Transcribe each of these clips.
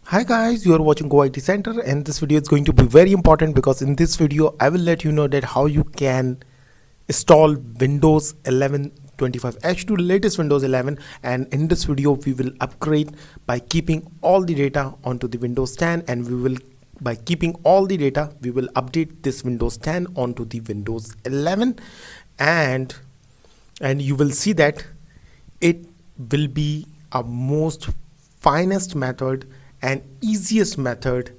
Hi guys, you are watching Go IT Center, and this video is going to be very important because in this video I will let you know that how you can install Windows 11 25H to latest Windows 11. And in this video we will upgrade by keeping all the data onto the Windows 10, and we will by keeping all the data we will update this Windows 10 onto the Windows 11. And you will see that it will be a most finest method and easiest method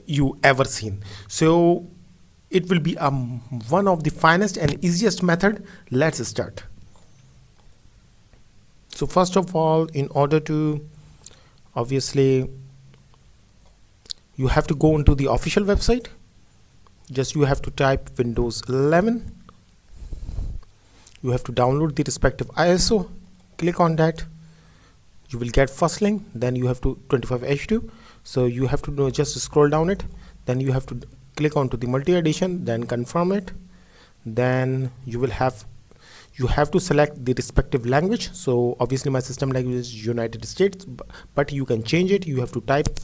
you ever seen. So it will be one of the finest and easiest method. Let's start. So first of all, in order to, obviously, you have to go into the official website. Just you have to type Windows 11. You have to download the respective ISO. Click on that. You will get first link, then you have to 25H2. So you have to just scroll down it, then you have to click onto the multi edition, then confirm it. Then you have to select the respective language. So obviously my system language is United States, but you can change it. You have to type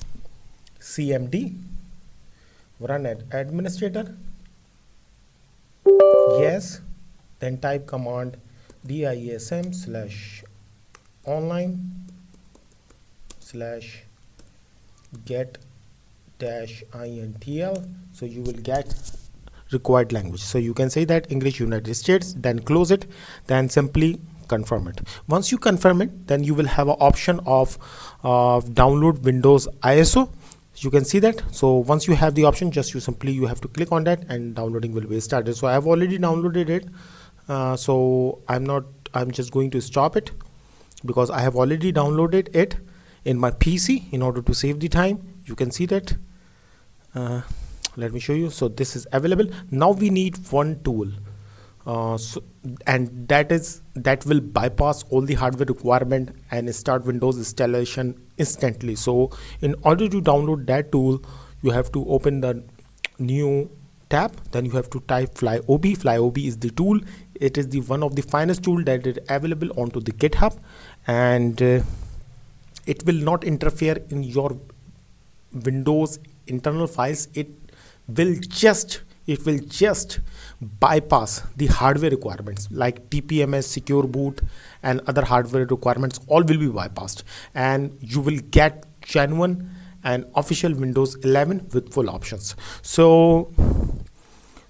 CMD, run as administrator, yes, then type command dism/online/get-intl. So you will get required language. So you can say that English United States, then close it, then simply confirm it. Once you confirm it, then you will have an option of download Windows ISO. You can see that. So once you have the option, just you have to click on that and downloading will be started. So I have already downloaded it. So I'm just going to stop it because I have already downloaded it in my PC in order to save the time. You can see that. Let me show you. So this is available. Now we need one tool, and that will bypass all the hardware requirement and start Windows installation instantly. So in order to download that tool, you have to open the new tab, then you have to type Flyoobe. Flyoobe is the tool. It is the one of the finest tool that is available onto the GitHub, and it will not interfere in your Windows internal files. It will just bypass the hardware requirements like TPMS, secure boot, and other hardware requirements. All will be bypassed, and you will get genuine and official Windows 11 with full options. So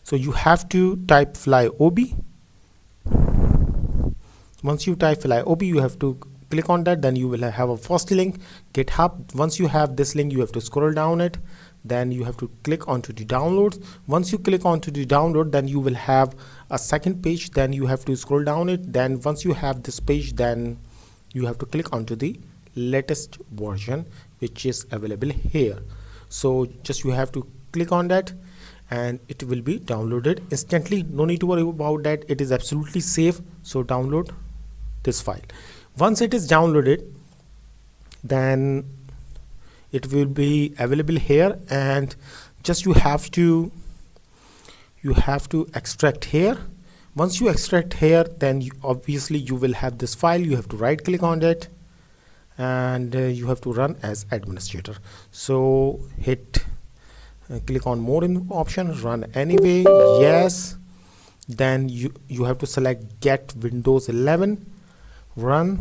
you have to type Flyoobe. Once you type Flyoobe, you have to click on that. Then you will have a first link, GitHub. Once you have this link, you have to scroll down it. Then you have to click onto the downloads. Once you click onto the download, then you will have a second page. Then you have to scroll down it. Then once you have this page, then you have to click onto the latest version, which is available here. So just you have to click on that, and it will be downloaded instantly. No need to worry about that. It is absolutely safe. So download this file. Once it is downloaded, then it will be available here, and just you have to extract here. Once you extract here, then obviously you will have this file. You have to right click on it, and you have to run as administrator. So hit click on more in option, run anyway, yes. Then you have to select get Windows 11, run.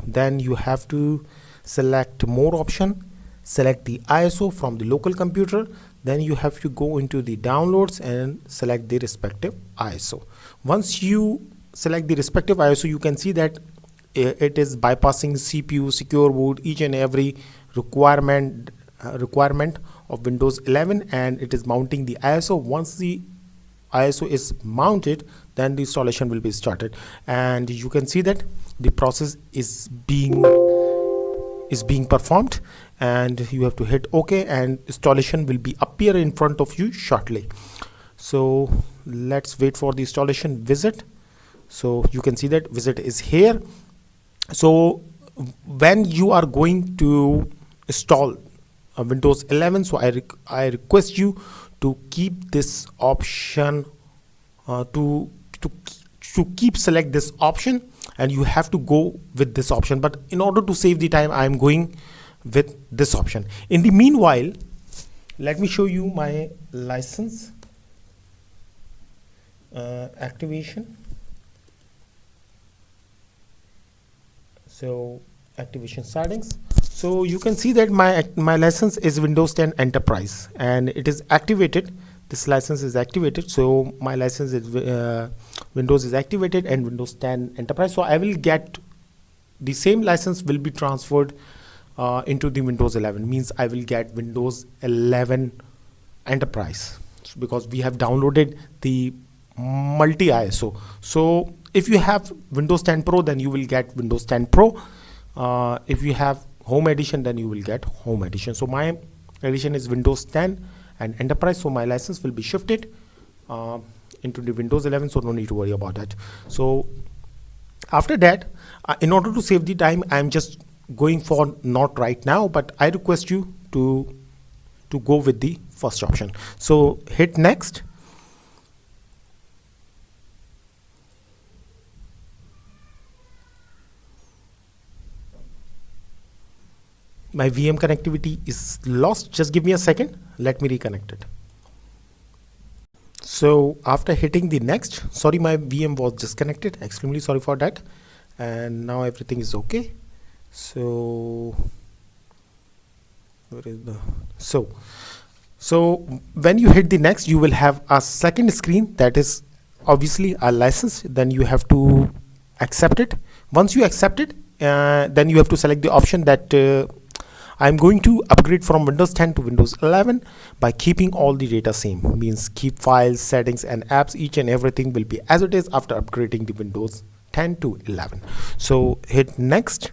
Then you have to select more option, select the ISO from the local computer. Then you have to go into the downloads and select the respective ISO. Once you select the respective ISO, you can see that it is bypassing CPU, secure boot, each and every requirement of Windows 11, and it is mounting the ISO. Once the ISO is mounted, then the installation will be started, and you can see that the process is being performed, and you have to hit OK, and installation will be appear in front of you shortly. So let's wait for the installation visit. So you can see that visit is here. So when you are going to install Windows 11, so I request you to keep this option to keep select this option and you have to go with this option. But in order to save the time, I am going with this option. In the meanwhile, let me show you my license activation. So activation settings. So you can see that my license is Windows 10 Enterprise, and it is activated. This license is activated, so my license is Windows is activated and Windows 10 Enterprise. So I will get the same license will be transferred into the Windows 11. Means I will get Windows 11 Enterprise, because we have downloaded the multi ISO. So if you have Windows 10 Pro, then you will get Windows 10 Pro. If you have Home Edition, then you will get Home Edition. So my edition is Windows 10 and Enterprise, so my license will be shifted into the Windows 11, so no need to worry about that. So after that, in order to save the time, I'm just going for not right now, but I request you to go with the first option. So hit next. My VM connectivity is lost. Just give me a second. Let me reconnect it. So after hitting the next, sorry, my VM was disconnected. Extremely sorry for that. And now everything is okay. So where is the so when you hit the next, you will have a second screen that is obviously a license. Then you have to accept it. Once you accept it, then you have to select the option that I'm going to upgrade from Windows 10 to Windows 11 by keeping all the data same. Means keep files, settings and apps, each and everything will be as it is after upgrading the Windows 10 to 11. So hit next.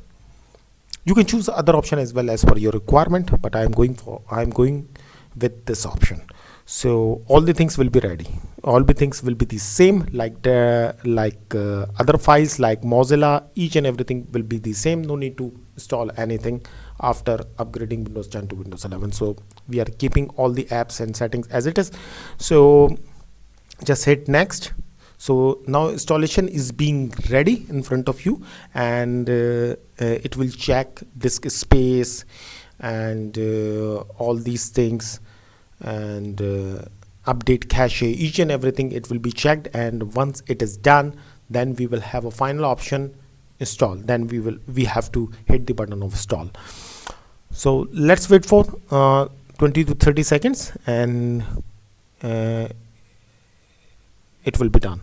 You can choose the other option as well as per your requirement, but I'm going with this option. So all the things will be ready. All the things will be the same, like other files like Mozilla. Each and everything will be the same. No need to install anything after upgrading Windows 10 to Windows 11. So we are keeping all the apps and settings as it is. So just hit next. So now installation is being ready in front of you, and it will check disk space and all these things, and update cache, each and everything. It will be checked, and once it is done, then we will have a final option, install. Then we have to hit the button of install. So let's wait for 20 to 30 seconds, and it will be done.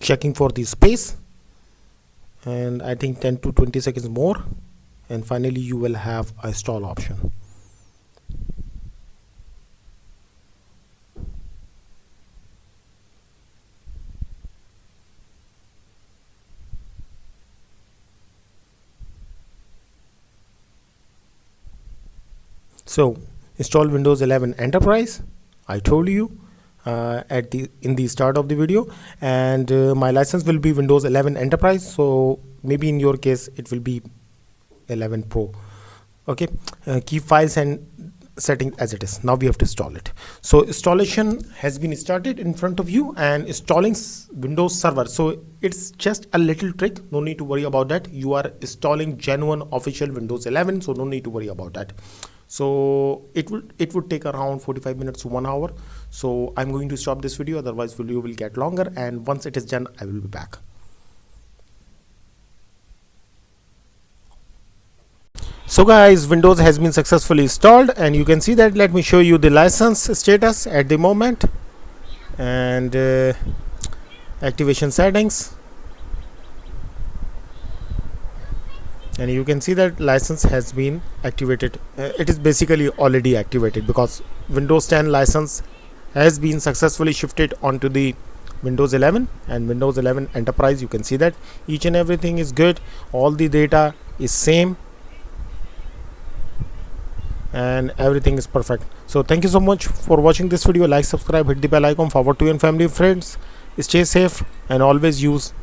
Checking for the space, and I think 10 to 20 seconds more, and finally you will have a install option. So install Windows 11 Enterprise. I told you in the start of the video, and my license will be Windows 11 Enterprise. So maybe in your case it will be 11 Pro. Okay, keep files and settings as it is. Now we have to install it. So installation has been started in front of you, and installing Windows Server. So it's just a little trick. No need to worry about that. You are installing genuine official Windows 11, so no need to worry about that. So it would take around 45 minutes to 1 hour. So I'm going to stop this video, otherwise video will get longer, and once it is done I will be back. So guys, Windows has been successfully installed, and you can see that. Let me show you the license status at the moment, and activation settings. and you can see that license has been activated. It is basically already activated because Windows 10 license has been successfully shifted onto the Windows 11 and Windows 11 Enterprise. You can see that each and everything is good, all the data is same, and everything is perfect. So thank you so much for watching this video. Like, subscribe, hit the bell icon, forward to your family friends. Stay safe and always use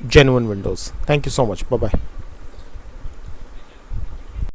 genuine Windows. Thank you so much. Bye bye.